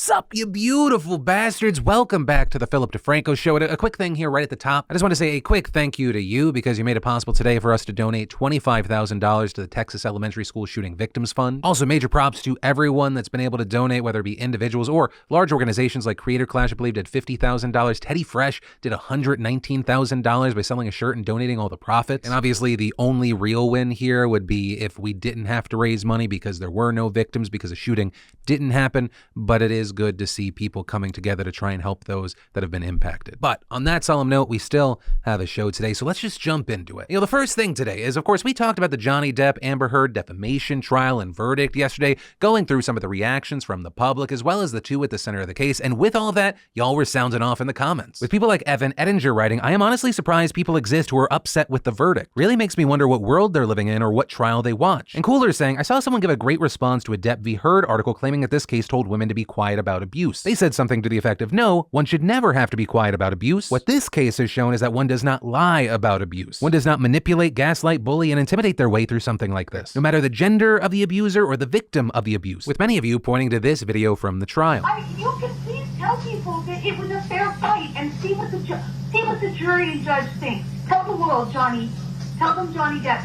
Sup, you beautiful bastards. Welcome back to the Philip DeFranco Show. A quick thing here right at the top. I just want to say a quick thank you to you because you made it possible today for us to donate $25,000 to the Texas Elementary School Shooting Victims Fund. Also, major props to everyone that's been able to donate, whether it be individuals or large organizations like Creator Clash, I believe, did $50,000. Teddy Fresh did $119,000 by selling a shirt and donating all the profits. And obviously, the only real win here would be if we didn't have to raise money because there were no victims because a shooting didn't happen, but it is good to see people coming together to try and help those that have been impacted. But on that solemn note, we still have a show today, so let's just jump into it. The first thing today is, of course, we talked about the Johnny Depp Amber Heard defamation trial and verdict yesterday, going through some of the reactions from the public, as well as the two at the center of the case. And with all that, y'all were sounding off in the comments. With people like Evan Ettinger writing, I am honestly surprised people exist who are upset with the verdict. Really makes me wonder what world they're living in or what trial they watch. And Cooler saying, I saw someone give a great response to a Depp v. Heard article claiming that this case told women to be quiet about abuse. They said something to the effect of, no, one should never have to be quiet about abuse. What this case has shown is that one does not lie about abuse. One does not manipulate, gaslight, bully, and intimidate their way through something like this, no matter the gender of the abuser or the victim of the abuse, with many of you pointing to this video from the trial. You can please tell people that it was a fair fight and see what the jury and judge think. Tell the world, Johnny. Tell them Johnny Depp.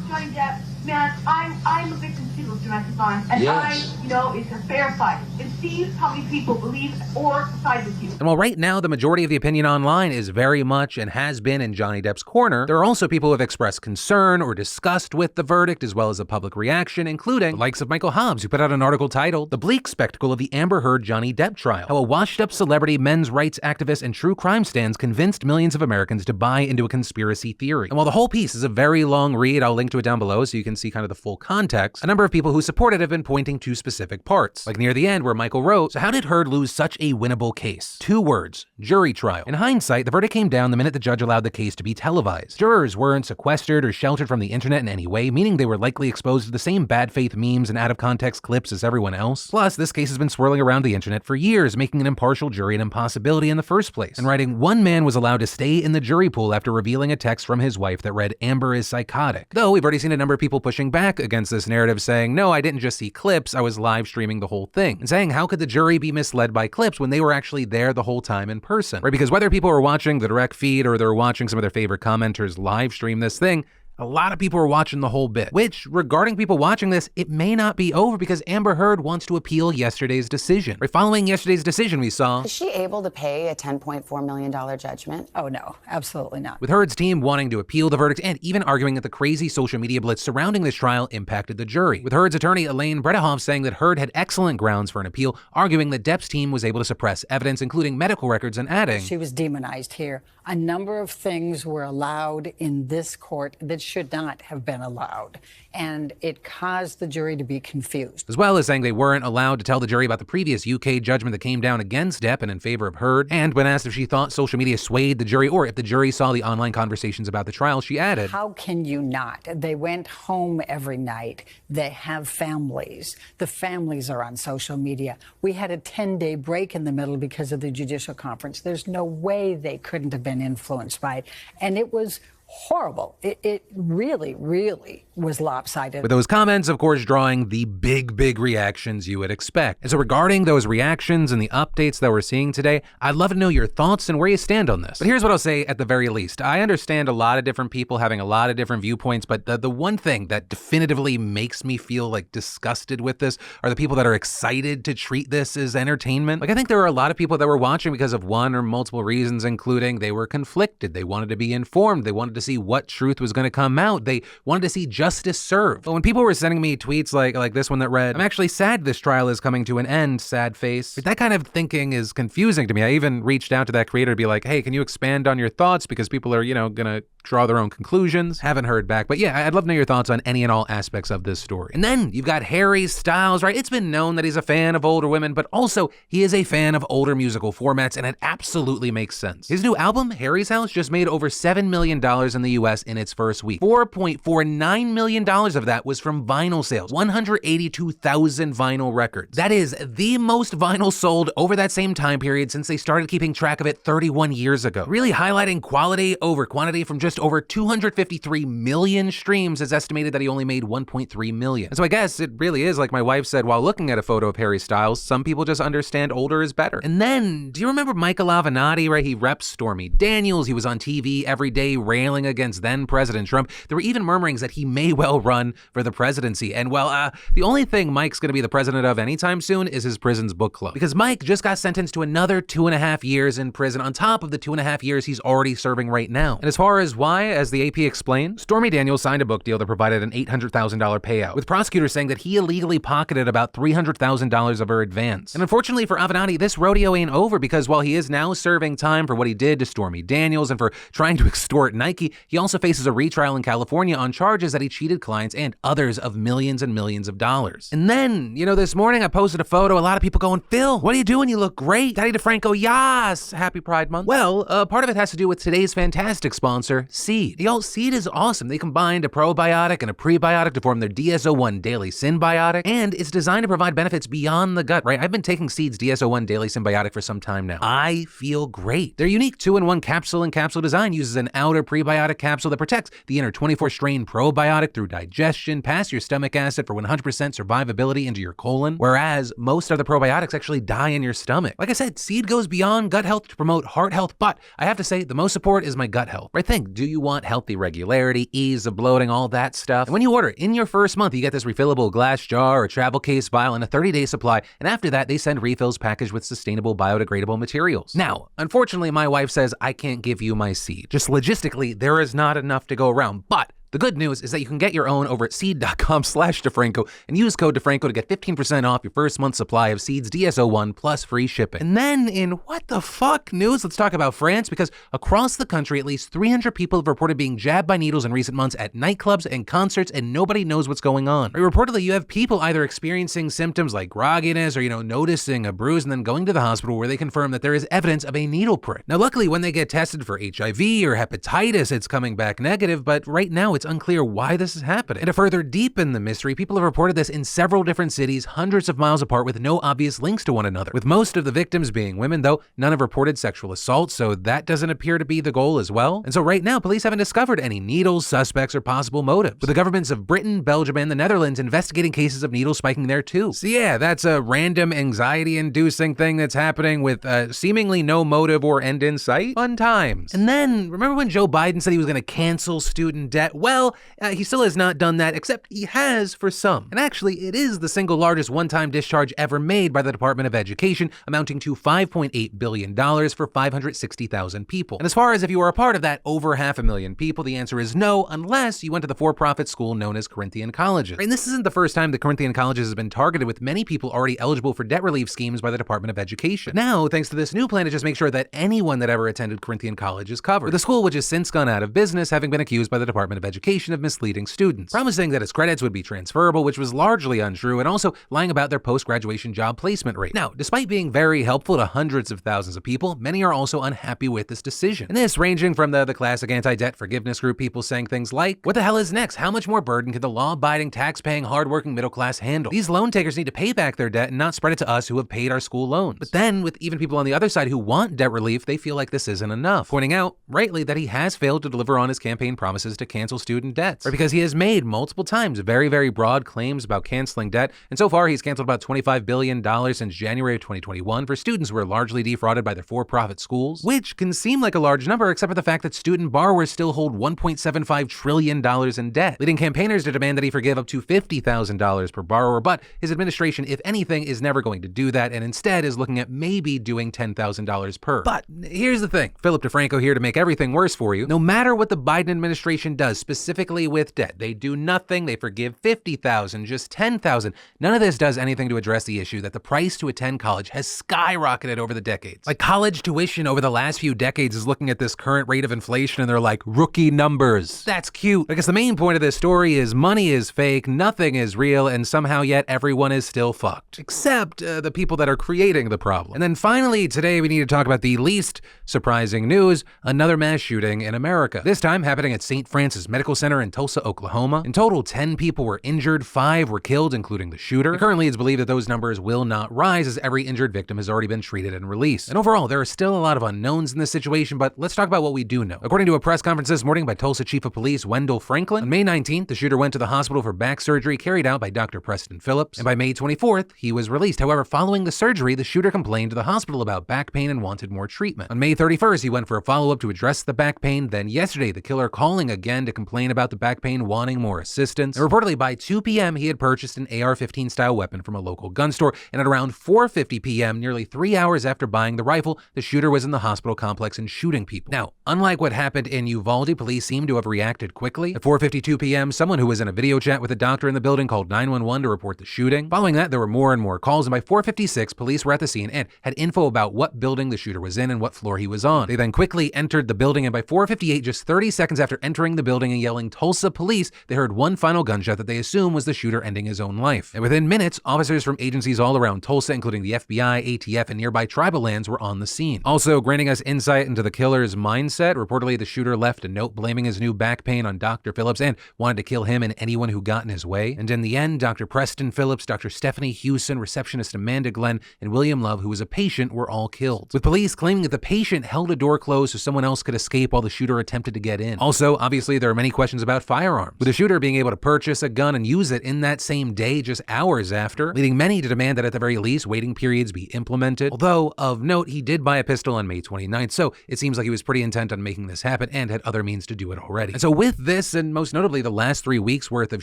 Johnny Depp, man, I'm a victim too of domestic violence, and yes. It's a fair fight. And see how many people believe or side with you. And while right now the majority of the opinion online is very much and has been in Johnny Depp's corner, there are also people who have expressed concern or disgust with the verdict, as well as a public reaction, including the likes of Michael Hobbs, who put out an article titled "The Bleak Spectacle of the Amber Heard Johnny Depp Trial: How a Washed-Up Celebrity, Men's Rights Activist, and True Crime Stands Convinced Millions of Americans to Buy into a Conspiracy Theory." And while the whole piece is a very long read, I'll link to it down below so you can see kind of the full context. A number of people who support it have been pointing to specific parts, like near the end where Michael wrote, so how did Heard lose such a winnable case? 2 words, jury trial. In hindsight, the verdict came down the minute the judge allowed the case to be televised. Jurors weren't sequestered or sheltered from the internet in any way, meaning they were likely exposed to the same bad faith memes and out of context clips as everyone else. Plus, this case has been swirling around the internet for years, making an impartial jury an impossibility in the first place. And writing, one man was allowed to stay in the jury pool after revealing a text from his wife that read, Amber is psychotic. Though we've already seen a number of people pushing back against this narrative, saying, no, I didn't just see clips, I was live streaming the whole thing. And saying, how could the jury be misled by clips when they were actually there the whole time in person? Right? Because whether people are watching the direct feed or they're watching some of their favorite commenters live stream this thing, a lot of people are watching the whole bit, which, regarding people watching this, it may not be over because Amber Heard wants to appeal yesterday's decision. Right, following yesterday's decision, we saw... Is she able to pay a $10.4 million judgment? Oh, no, absolutely not. With Heard's team wanting to appeal the verdict and even arguing that the crazy social media blitz surrounding this trial impacted the jury. With Heard's attorney, Elaine Bredehoff, saying that Heard had excellent grounds for an appeal, arguing that Depp's team was able to suppress evidence, including medical records, and adding... She was demonized here. A number of things were allowed in this court that should not have been allowed, and it caused the jury to be confused. As well as saying they weren't allowed to tell the jury about the previous UK judgment that came down against Depp and in favor of Heard. And when asked if she thought social media swayed the jury or if the jury saw the online conversations about the trial, she added, how can you not? They went home every night. They have families. The families are on social media. We had a 10-day break in the middle because of the judicial conference. There's no way they couldn't have been influenced by it. And it was horrible. It really, really was lopsided. With those comments, of course, drawing the big reactions you would expect. And so regarding those reactions and the updates that we're seeing today, I'd love to know your thoughts and where you stand on this. But here's what I'll say at the very least. I understand a lot of different people having a lot of different viewpoints, but the one thing that definitively makes me feel like disgusted with this are the people that are excited to treat this as entertainment. Like, I think there are a lot of people that were watching because of one or multiple reasons, including they were conflicted. They wanted to be informed. They wanted to see what truth was going to come out. They wanted to see justice served. But when people were sending me tweets like this one that read, I'm actually sad this trial is coming to an end, sad face. That kind of thinking is confusing to me. I even reached out to that creator to be like, hey, can you expand on your thoughts? Because people are, gonna draw their own conclusions. Haven't heard back. But yeah, I'd love to know your thoughts on any and all aspects of this story. And then you've got Harry Styles, right? It's been known that he's a fan of older women, but also he is a fan of older musical formats, and it absolutely makes sense. His new album, Harry's House, just made over $7 million in the US in its first week. $4.49 million of that was from vinyl sales, 182,000 vinyl records. That is the most vinyl sold over that same time period since they started keeping track of it 31 years ago. Really highlighting quality over quantity from just just over 253 million streams. It's estimated that he only made 1.3 million. And so I guess it really is like my wife said while looking at a photo of Harry Styles, some people just understand older is better. And then, do you remember Michael Avenatti, right? He reps Stormy Daniels. He was on TV every day railing against then President Trump. There were even murmurings that he may well run for the presidency. And well, the only thing Mike's going to be the president of anytime soon is his prison's book club. Because Mike just got sentenced to another 2.5 years in prison on top of the 2.5 years he's already serving right now. And as far as why, as the AP explained, Stormy Daniels signed a book deal that provided an $800,000 payout, with prosecutors saying that he illegally pocketed about $300,000 of her advance. And unfortunately for Avenatti, this rodeo ain't over, because while he is now serving time for what he did to Stormy Daniels and for trying to extort Nike, he also faces a retrial in California on charges that he cheated clients and others of millions and millions of dollars. And then, this morning I posted a photo, a lot of people going, Phil, what are you doing? You look great. Daddy DeFranco, yas! Happy Pride Month. Well, part of it has to do with today's fantastic sponsor, Seed. Seed is awesome. They combined a probiotic and a prebiotic to form their DS-01 Daily Synbiotic, and it's designed to provide benefits beyond the gut, right? I've been taking Seed's DS-01 Daily Synbiotic for some time now. I feel great. Their unique 2-in-1 capsule and capsule design uses an outer prebiotic capsule that protects the inner 24-strain probiotic through digestion, past your stomach acid for 100% survivability into your colon, whereas most other probiotics actually die in your stomach. Like I said, Seed goes beyond gut health to promote heart health, but I have to say the most support is my gut health. Right? Think, do you want healthy regularity, ease of bloating, all that stuff? And when you order, in your first month, you get this refillable glass jar or travel case vial and a 30-day supply, and after that, they send refills packaged with sustainable biodegradable materials. Now, unfortunately, my wife says I can't give you my Seed. Just logistically, there is not enough to go around, but the good news is that you can get your own over at seed.com/DeFranco and use code DeFranco to get 15% off your first month's supply of Seed's DS-01 plus free shipping. And then in what the fuck news, let's talk about France, because across the country, at least 300 people have reported being jabbed by needles in recent months at nightclubs and concerts, and nobody knows what's going on. Reportedly, you have people either experiencing symptoms like grogginess or, noticing a bruise and then going to the hospital where they confirm that there is evidence of a needle prick. Now, luckily, when they get tested for HIV or hepatitis, it's coming back negative, but right now it's unclear why this is happening. And to further deepen the mystery, people have reported this in several different cities, hundreds of miles apart, with no obvious links to one another. With most of the victims being women, though, none have reported sexual assault, so that doesn't appear to be the goal as well. And so right now, police haven't discovered any needles, suspects, or possible motives, with the governments of Britain, Belgium, and the Netherlands investigating cases of needles spiking there too. So yeah, that's a random anxiety-inducing thing that's happening with seemingly no motive or end in sight. Fun times. And then, remember when Joe Biden said he was going to cancel student debt? Well, he still has not done that, except he has for some. And actually, it is the single largest one-time discharge ever made by the Department of Education, amounting to $5.8 billion for 560,000 people. And as far as if you were a part of that over 500,000 people, the answer is no, unless you went to the for-profit school known as Corinthian colleges. And this isn't the first time the Corinthian colleges has been targeted, with many people already eligible for debt relief schemes by the Department of Education. Now, thanks to this new plan to just make sure that anyone that ever attended Corinthian college is covered, with the school which has since gone out of business, having been accused by the Department of Education of misleading students, promising that its credits would be transferable, which was largely untrue, and also lying about their post-graduation job placement rate. Now, despite being very helpful to hundreds of thousands of people, many are also unhappy with this decision. And this ranging from the classic anti-debt forgiveness group people saying things like, what the hell is next? How much more burden can the law-abiding, tax-paying, hard-working middle class handle? These loan takers need to pay back their debt and not spread it to us who have paid our school loans. But then, with even people on the other side who want debt relief, they feel like this isn't enough, pointing out, rightly, that he has failed to deliver on his campaign promises to cancel student debts, or because he has made multiple times very, very broad claims about canceling debt, and so far he's canceled about $25 billion since January of 2021 for students who are largely defrauded by their for-profit schools, which can seem like a large number except for the fact that student borrowers still hold $1.75 trillion in debt, leading campaigners to demand that he forgive up to $50,000 per borrower, but his administration, if anything, is never going to do that, and instead is looking at maybe doing $10,000 per. But here's the thing, Philip DeFranco here to make everything worse for you. No matter what the Biden administration does, specifically with debt, they do nothing, they forgive $50,000, just $10,000. None of this does anything to address the issue that the price to attend college has skyrocketed over the decades. Like, college tuition over the last few decades is looking at this current rate of inflation and they're like, rookie numbers. That's cute. I guess the main point of this story is money is fake, nothing is real, and somehow yet everyone is still fucked. Except the people that are creating the problem. And then finally, today we need to talk about the least surprising news, another mass shooting in America. This time happening at St. Francis Medical medical center in Tulsa, Oklahoma. In total, 10 people were injured, 5 were killed, including the shooter. And currently, it's believed that those numbers will not rise as every injured victim has already been treated and released. And overall, there are still a lot of unknowns in this situation, but let's talk about what we do know. According to a press conference this morning by Tulsa Chief of Police Wendell Franklin, on May 19th, the shooter went to the hospital for back surgery carried out by Dr. Preston Phillips, and by May 24th, he was released. However, following the surgery, the shooter complained to the hospital about back pain and wanted more treatment. On May 31st, he went for a follow-up to address the back pain. Then yesterday, the killer calling again to complain about the back pain, wanting more assistance. And reportedly, by 2 p.m., he had purchased an AR-15 style weapon from a local gun store, and at around 4:50 p.m., nearly 3 hours after buying the rifle, the shooter was in the hospital complex and shooting people. Now, unlike what happened in Uvalde, police seem to have reacted quickly. At 4:52 p.m., someone who was in a video chat with a doctor in the building called 911 to report the shooting. Following that, there were more and more calls, and by 4:56, police were at the scene and had info about what building the shooter was in and what floor he was on. They then quickly entered the building, and by 4:58, just 30 seconds after entering the building and yelling Tulsa police, they heard one final gunshot that they assume was the shooter ending his own life. And within minutes, officers from agencies all around Tulsa, including the FBI, ATF, and nearby tribal lands, were on the scene. Also, granting us insight into the killer's mindset, reportedly the shooter left a note blaming his new back pain on Dr. Phillips and wanted to kill him and anyone who got in his way. And in the end, Dr. Preston Phillips, Dr. Stephanie Hewson, receptionist Amanda Glenn, and William Love, who was a patient, were all killed, with police claiming that the patient held a door closed so someone else could escape while the shooter attempted to get in. Also, obviously, there are many questions about firearms, with the shooter being able to purchase a gun and use it in that same day, just hours after, leading many to demand that at the very least, waiting periods be implemented. Although, of note, he did buy a pistol on May 29th, so it seems like he was pretty intent on making this happen and had other means to do it already. And so with this, and most notably the last 3 weeks worth of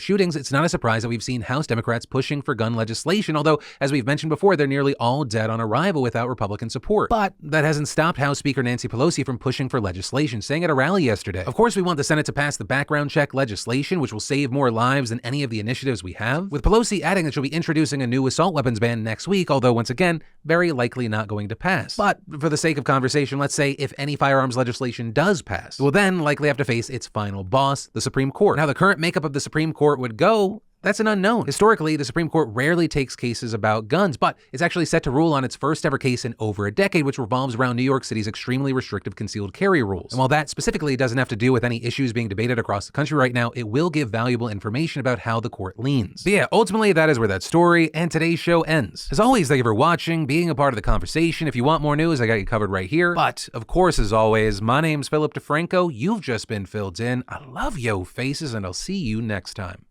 shootings, it's not a surprise that we've seen House Democrats pushing for gun legislation, although, as we've mentioned before, they're nearly all dead on arrival without Republican support. But that hasn't stopped House Speaker Nancy Pelosi from pushing for legislation, saying at a rally yesterday, "Of course we want the Senate to pass the background check legislation, which will save more lives than any of the initiatives we have," with Pelosi adding that she'll be introducing a new assault weapons ban next week, although once again, very likely not going to pass. But for the sake of conversation, let's say if any firearms legislation does pass, it will then likely have to face its final boss, the Supreme Court. Now, the current makeup of the Supreme Court would go, that's an unknown. Historically, the Supreme Court rarely takes cases about guns, but it's actually set to rule on its first ever case in over a decade, which revolves around New York City's extremely restrictive concealed carry rules. And while that specifically doesn't have to do with any issues being debated across the country right now, it will give valuable information about how the court leans. But yeah, ultimately, that is where that story and today's show ends. As always, thank you for watching, being a part of the conversation. If you want more news, I got you covered right here. But, of course, as always, my name's Philip DeFranco. You've just been filled in. I love yo faces, and I'll see you next time.